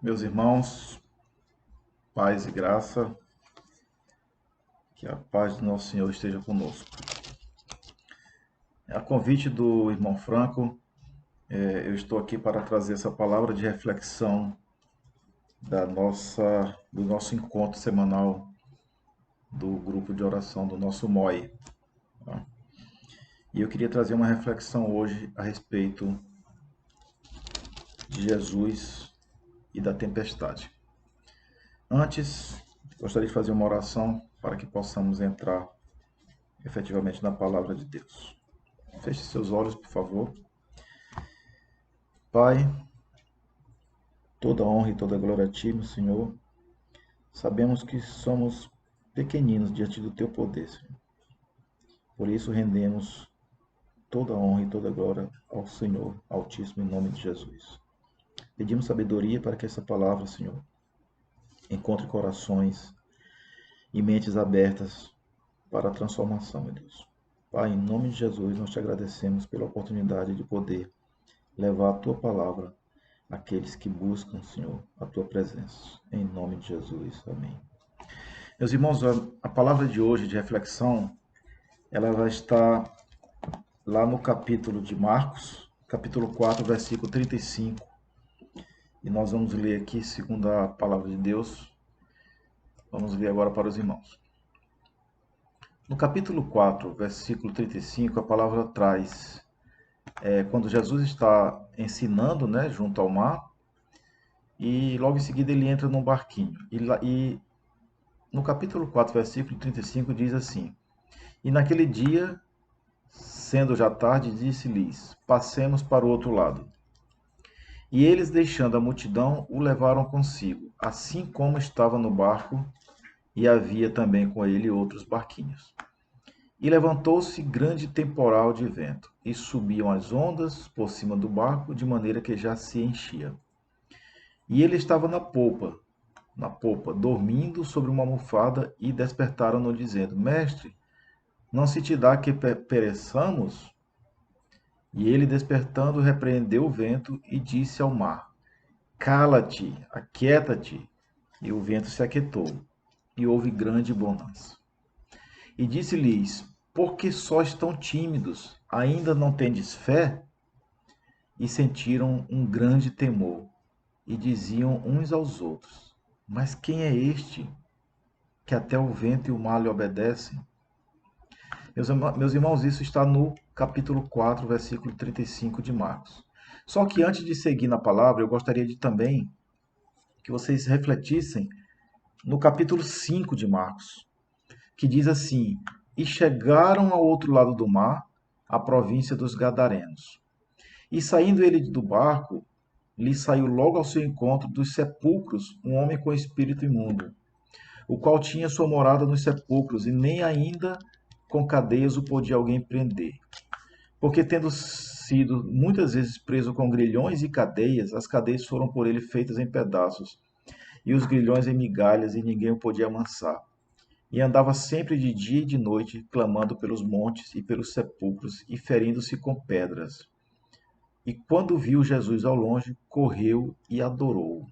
Meus irmãos, paz e graça, que a paz do nosso Senhor esteja conosco. A convite do irmão Franco, eu estou aqui para trazer essa palavra de reflexão do nosso encontro semanal do grupo de oração do nosso MOI. Tá? E eu queria trazer uma reflexão hoje a respeito de Jesus e da tempestade. Antes, gostaria de fazer uma oração para que possamos entrar efetivamente na palavra de Deus. Feche seus olhos, por favor. Pai, toda honra e toda glória a Ti, meu Senhor. Sabemos que somos pequeninos diante do Teu poder, Senhor. Por isso rendemos toda honra e toda glória ao Senhor Altíssimo, em nome de Jesus. Pedimos sabedoria para que essa palavra, Senhor, encontre corações e mentes abertas para a transformação, meu Deus. Pai, em nome de Jesus, nós te agradecemos pela oportunidade de poder levar a Tua palavra àqueles que buscam, Senhor, a Tua presença. Em nome de Jesus. Amém. Meus irmãos, a palavra de hoje, de reflexão, ela vai estar lá no capítulo de Marcos, capítulo 4, versículo 35. E nós vamos ler aqui, segundo a palavra de Deus. Vamos ler agora para os irmãos. No capítulo 4, versículo 35, a palavra traz, quando Jesus está ensinando, né, junto ao mar, e logo em seguida ele entra num barquinho. E no capítulo 4, versículo 35, diz assim: E naquele dia, sendo já tarde, disse-lhes: Passemos para o outro lado. E eles, deixando a multidão, o levaram consigo, assim como estava no barco, e havia também com ele outros barquinhos. E levantou-se grande temporal de vento, e subiam as ondas por cima do barco, de maneira que já se enchia. E ele estava na popa, dormindo sobre uma almofada, e despertaram-no, dizendo: Mestre, não se te dá que pereçamos? E ele, despertando, repreendeu o vento e disse ao mar: Cala-te, aquieta-te. E o vento se aquietou, e houve grande bonança. E disse-lhes: Por que sós tão tímidos? Ainda não tendes fé? E sentiram um grande temor, e diziam uns aos outros: Mas quem é este, que até o vento e o mar lhe obedecem? Meus irmãos, isso está no capítulo 4, versículo 35 de Marcos. Só que antes de seguir na palavra, eu gostaria de também que vocês refletissem no capítulo 5 de Marcos, que diz assim: E chegaram ao outro lado do mar, a província dos Gadarenos. E saindo ele do barco, lhe saiu logo ao seu encontro dos sepulcros um homem com espírito imundo, o qual tinha sua morada nos sepulcros, e nem ainda com cadeias o podia alguém prender. Porque, tendo sido muitas vezes preso com grilhões e cadeias, as cadeias foram por ele feitas em pedaços, e os grilhões em migalhas, e ninguém o podia amansar. E andava sempre de dia e de noite, clamando pelos montes e pelos sepulcros, e ferindo-se com pedras. E quando viu Jesus ao longe, correu e adorou-o.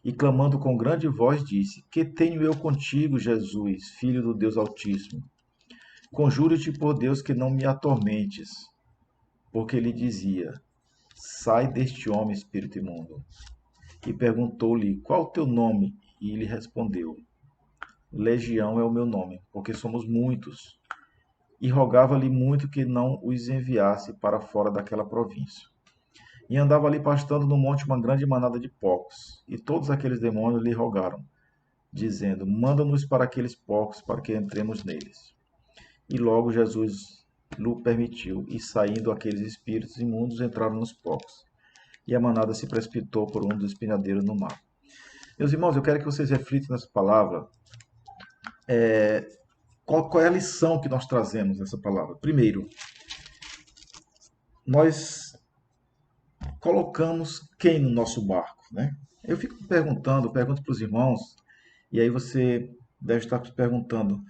E clamando com grande voz, disse: Que tenho eu contigo, Jesus, Filho do Deus Altíssimo? Conjuro-te por Deus que não me atormentes. Porque ele dizia: Sai deste homem, espírito imundo. E perguntou-lhe: Qual o teu nome? E ele respondeu: Legião é o meu nome, porque somos muitos. E rogava-lhe muito que não os enviasse para fora daquela província. E andava ali pastando no monte uma grande manada de porcos. E todos aqueles demônios lhe rogaram, dizendo: Manda-nos para aqueles porcos, para que entremos neles. E logo Jesus lhe permitiu, e saindo aqueles espíritos imundos entraram nos porcos. E a manada se precipitou por um dos espinhadeiros no mar. Meus irmãos, eu quero que vocês reflitam nessa palavra. Qual é a lição que nós trazemos nessa palavra? Primeiro, nós colocamos quem no nosso barco, né? Eu fico perguntando, pergunto para os irmãos, e aí você deve estar se perguntando: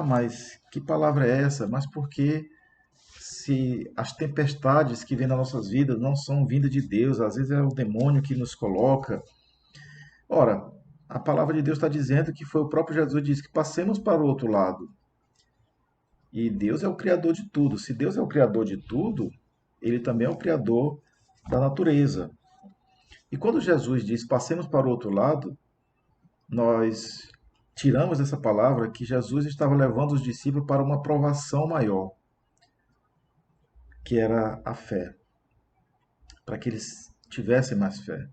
mas que palavra é essa? Mas por que, se as tempestades que vêm nas nossas vidas não são vindas de Deus? Às vezes é o demônio que nos coloca. Ora, a palavra de Deus está dizendo que foi o próprio Jesus que disse que passemos para o outro lado. E Deus é o criador de tudo. Se Deus é o criador de tudo, ele também é o criador da natureza. E quando Jesus diz passemos para o outro lado, nós tiramos dessa palavra que Jesus estava levando os discípulos para uma provação maior, que era a fé, para que eles tivessem mais fé.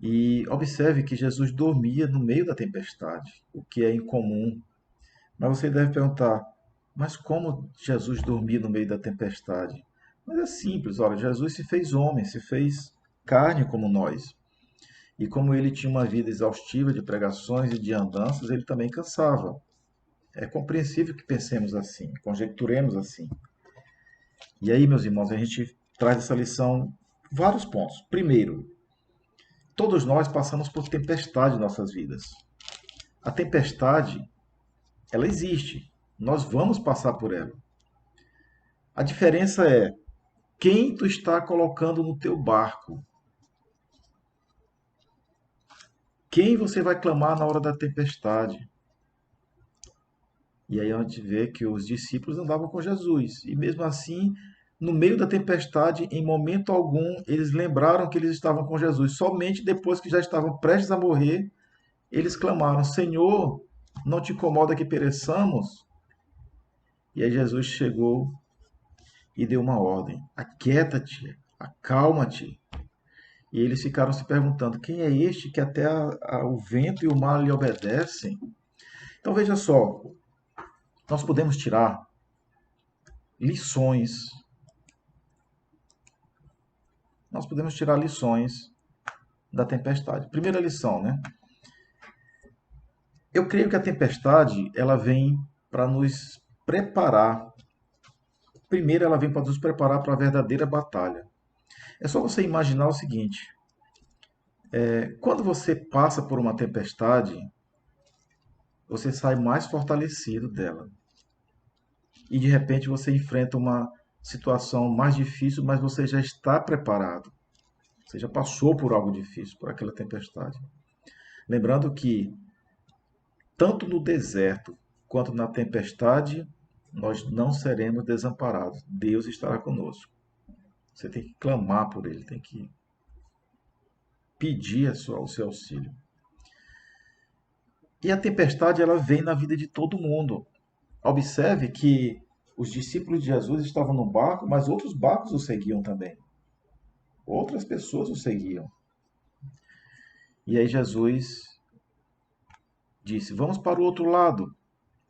E observe que Jesus dormia no meio da tempestade, o que é incomum. Mas você deve perguntar, mas como Jesus dormia no meio da tempestade? Mas é simples, olha, Jesus se fez homem, se fez carne como nós. E como ele tinha uma vida exaustiva de pregações e de andanças, ele também cansava. É compreensível que pensemos assim, conjecturemos assim. E aí, meus irmãos, a gente traz essa lição vários pontos. Primeiro, todos nós passamos por tempestade em nossas vidas. A tempestade, ela existe. Nós vamos passar por ela. A diferença é quem tu está colocando no teu barco. Quem você vai clamar na hora da tempestade? E aí a gente vê que os discípulos andavam com Jesus. E mesmo assim, no meio da tempestade, em momento algum, eles lembraram que eles estavam com Jesus. Somente depois que já estavam prestes a morrer, eles clamaram: Senhor, não te incomoda que pereçamos? E aí Jesus chegou e deu uma ordem: aquieta-te, acalma-te. E eles ficaram se perguntando: quem é este que até o vento e o mar lhe obedecem? Então veja só, nós podemos tirar lições. Nós podemos tirar lições da tempestade. Primeira lição, né? Eu creio que a tempestade, ela vem para nos preparar. Primeiro, ela vem para nos preparar para a verdadeira batalha. É só você imaginar o seguinte: quando você passa por uma tempestade, você sai mais fortalecido dela. E de repente você enfrenta uma situação mais difícil, mas você já está preparado. Você já passou por algo difícil, por aquela tempestade. Lembrando que tanto no deserto quanto na tempestade, nós não seremos desamparados. Deus estará conosco. Você tem que clamar por Ele, tem que pedir o seu auxílio. E a tempestade, ela vem na vida de todo mundo. Observe que os discípulos de Jesus estavam no barco, mas outros barcos o seguiam também. Outras pessoas o seguiam. E aí Jesus disse: vamos para o outro lado.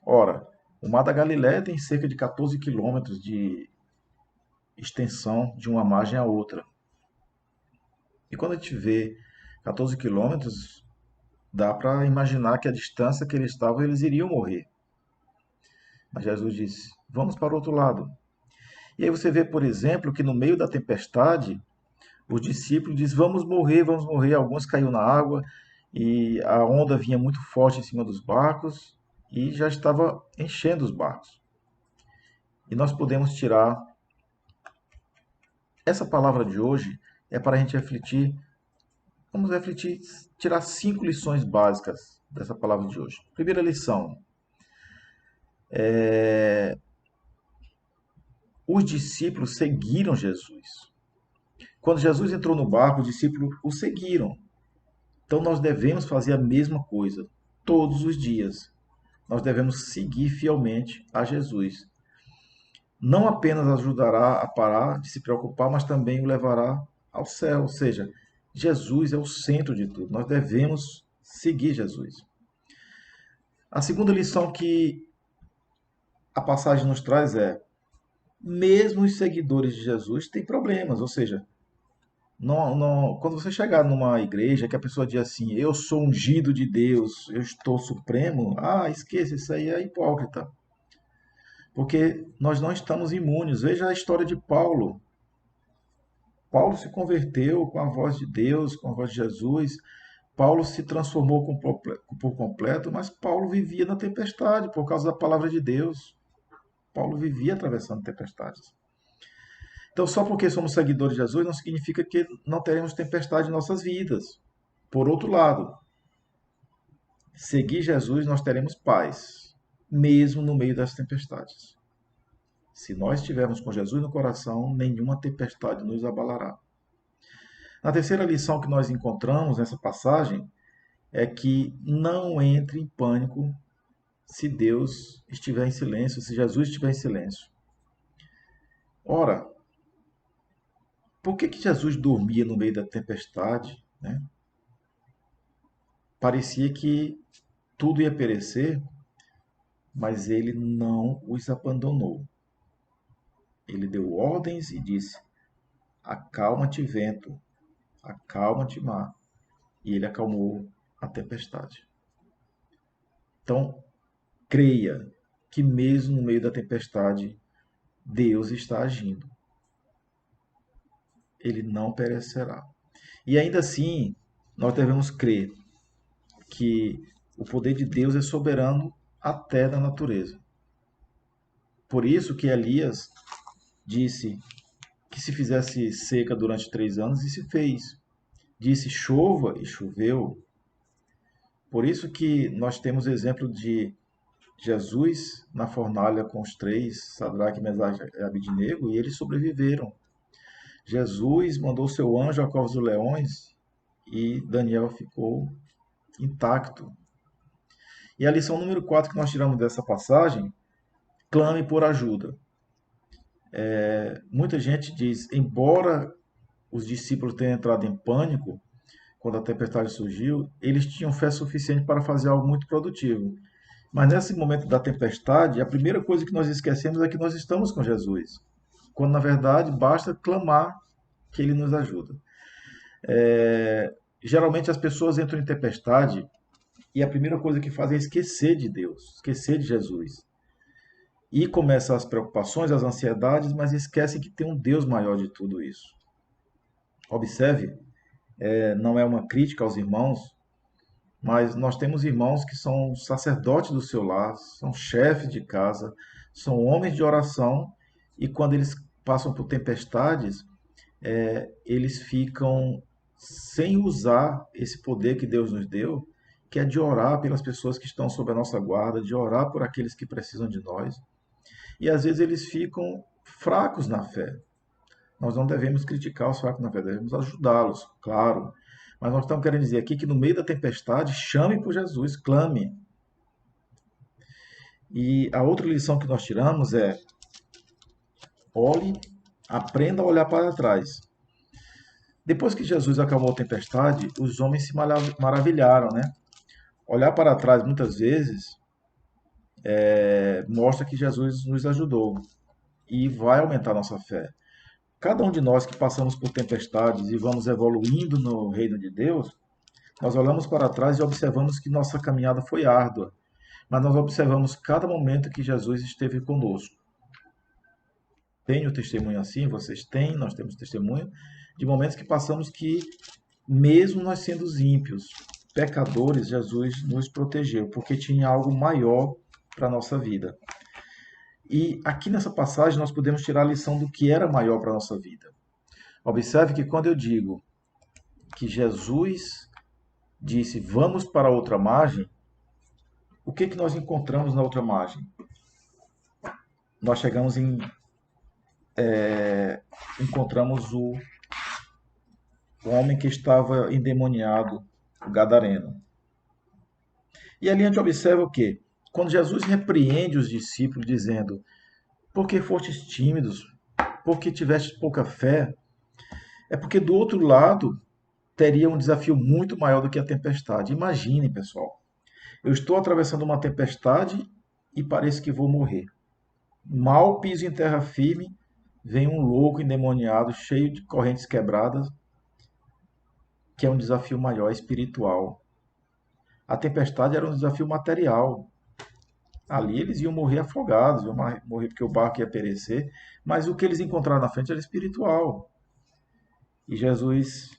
Ora, o Mar da Galileia tem cerca de 14 quilômetros de extensão de uma margem à outra. E quando a gente vê 14 quilômetros, dá para imaginar que a distância que eles estavam, eles iriam morrer. Mas Jesus disse: vamos para o outro lado. E aí você vê, por exemplo, que no meio da tempestade, os discípulos dizem: vamos morrer, vamos morrer. Alguns caíram na água e a onda vinha muito forte em cima dos barcos e já estava enchendo os barcos. E nós podemos tirar essa palavra de hoje é para a gente refletir. Vamos refletir, tirar 5 lições básicas dessa palavra de hoje. Primeira lição: os discípulos seguiram Jesus. Quando Jesus entrou no barco, os discípulos o seguiram. Então nós devemos fazer a mesma coisa todos os dias. Nós devemos seguir fielmente a Jesus. Não apenas ajudará a parar de se preocupar, mas também o levará ao céu. Ou seja, Jesus é o centro de tudo. Nós devemos seguir Jesus. A segunda lição que a passagem nos traz é: mesmo os seguidores de Jesus têm problemas. Ou seja, quando você chegar numa igreja que a pessoa diz assim: eu sou ungido de Deus, eu estou supremo, esqueça, isso aí é hipócrita. Porque nós não estamos imunes. Veja a história de Paulo. Paulo se converteu com a voz de Deus, com a voz de Jesus. Paulo se transformou por completo, mas Paulo vivia na tempestade por causa da palavra de Deus. Paulo vivia atravessando tempestades. Então, só porque somos seguidores de Jesus não significa que não teremos tempestade em nossas vidas. Por outro lado, seguir Jesus, nós teremos paz, mesmo no meio das tempestades. Se nós estivermos com Jesus no coração, nenhuma tempestade nos abalará. Na terceira lição que nós encontramos nessa passagem é que não entre em pânico se Deus estiver em silêncio, se Jesus estiver em silêncio. Ora, por que Jesus dormia no meio da tempestade, né? Parecia que tudo ia perecer, mas ele não os abandonou. Ele deu ordens e disse: acalma-te, vento, acalma-te, mar. E ele acalmou a tempestade. Então, creia que mesmo no meio da tempestade, Deus está agindo. Ele não perecerá. E ainda assim, nós devemos crer que o poder de Deus é soberano até da natureza. Por isso que Elias disse que se fizesse seca durante 3 anos, e se fez. Disse chova e choveu. Por isso que nós temos exemplo de Jesus na fornalha com os 3, Sadraque, Mesaque e Abednego, e eles sobreviveram. Jesus mandou seu anjo à cova dos leões e Daniel ficou intacto. E a lição número 4 que nós tiramos dessa passagem, clame por ajuda. Muita gente diz, embora os discípulos tenham entrado em pânico quando a tempestade surgiu, eles tinham fé suficiente para fazer algo muito produtivo. Mas nesse momento da tempestade, a primeira coisa que nós esquecemos é que nós estamos com Jesus. Quando, na verdade, basta clamar que Ele nos ajuda. Geralmente as pessoas entram em tempestade e a primeira coisa que fazem é esquecer de Deus, esquecer de Jesus. E começam as preocupações, as ansiedades, mas esquecem que tem um Deus maior de tudo isso. Observe, não é uma crítica aos irmãos, mas nós temos irmãos que são sacerdotes do seu lar, são chefes de casa, são homens de oração, e quando eles passam por tempestades, eles ficam sem usar esse poder que Deus nos deu, que é de orar pelas pessoas que estão sob a nossa guarda, de orar por aqueles que precisam de nós. E às vezes eles ficam fracos na fé. Nós não devemos criticar os fracos na fé, devemos ajudá-los, claro. Mas nós estamos querendo dizer aqui que no meio da tempestade, chame por Jesus, clame. E a outra lição que nós tiramos é: olhe, aprenda a olhar para trás. Depois que Jesus acalmou a tempestade, os homens se maravilharam, né? Olhar para trás muitas vezes mostra que Jesus nos ajudou e vai aumentar a nossa fé. Cada um de nós que passamos por tempestades e vamos evoluindo no reino de Deus, nós olhamos para trás e observamos que nossa caminhada foi árdua, mas nós observamos cada momento que Jesus esteve conosco. Tenho testemunho assim, vocês têm, nós temos testemunho de momentos que passamos que, mesmo nós sendo ímpios, pecadores, Jesus nos protegeu, porque tinha algo maior para a nossa vida. E aqui nessa passagem nós podemos tirar a lição do que era maior para a nossa vida. Observe que quando eu digo que Jesus disse, vamos para a outra margem, o que nós encontramos na outra margem? Nós chegamos encontramos o homem que estava endemoniado, o gadareno. E ali a gente observa o quê? Quando Jesus repreende os discípulos dizendo, por que fostes tímidos? Por que tiveste pouca fé? É porque do outro lado teria um desafio muito maior do que a tempestade. Imaginem, pessoal, eu estou atravessando uma tempestade e parece que vou morrer. Mal piso em terra firme, vem um louco endemoniado, cheio de correntes quebradas, que é um desafio maior, espiritual. A tempestade era um desafio material. Ali eles iam morrer afogados, iam morrer porque o barco ia perecer, mas o que eles encontraram na frente era espiritual. E Jesus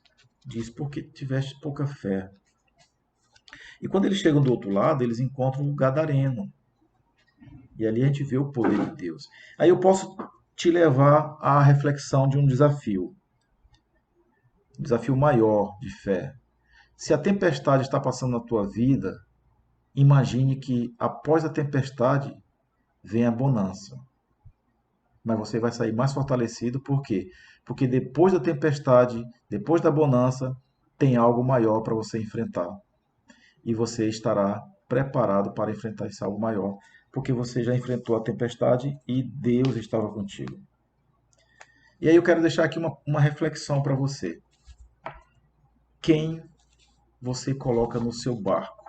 diz, porque tiveste pouca fé. E quando eles chegam do outro lado, eles encontram o gadareno. E ali a gente vê o poder de Deus. Aí eu posso te levar à reflexão de um desafio. Um desafio maior de fé. Se a tempestade está passando na tua vida, imagine que após a tempestade vem a bonança. Mas você vai sair mais fortalecido, por quê? Porque depois da tempestade, depois da bonança, tem algo maior para você enfrentar. E você estará preparado para enfrentar esse algo maior, porque você já enfrentou a tempestade e Deus estava contigo. E aí eu quero deixar aqui uma reflexão para você. Quem você coloca no seu barco?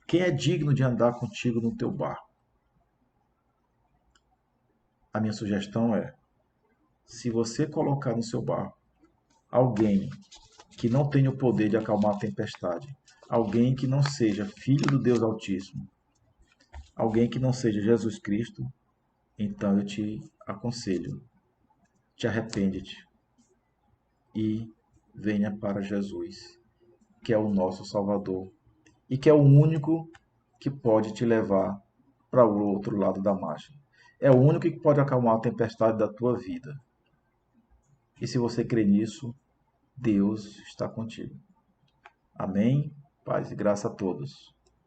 Quem é digno de andar contigo no teu barco? A minha sugestão é, se você colocar no seu barco alguém que não tenha o poder de acalmar a tempestade, alguém que não seja filho do Deus Altíssimo, alguém que não seja Jesus Cristo, então eu te aconselho, te arrepende-te e venha para Jesus, que é o nosso Salvador e que é o único que pode te levar para o outro lado da margem. É o único que pode acalmar a tempestade da tua vida. E se você crê nisso, Deus está contigo. Amém? Paz e graça a todos.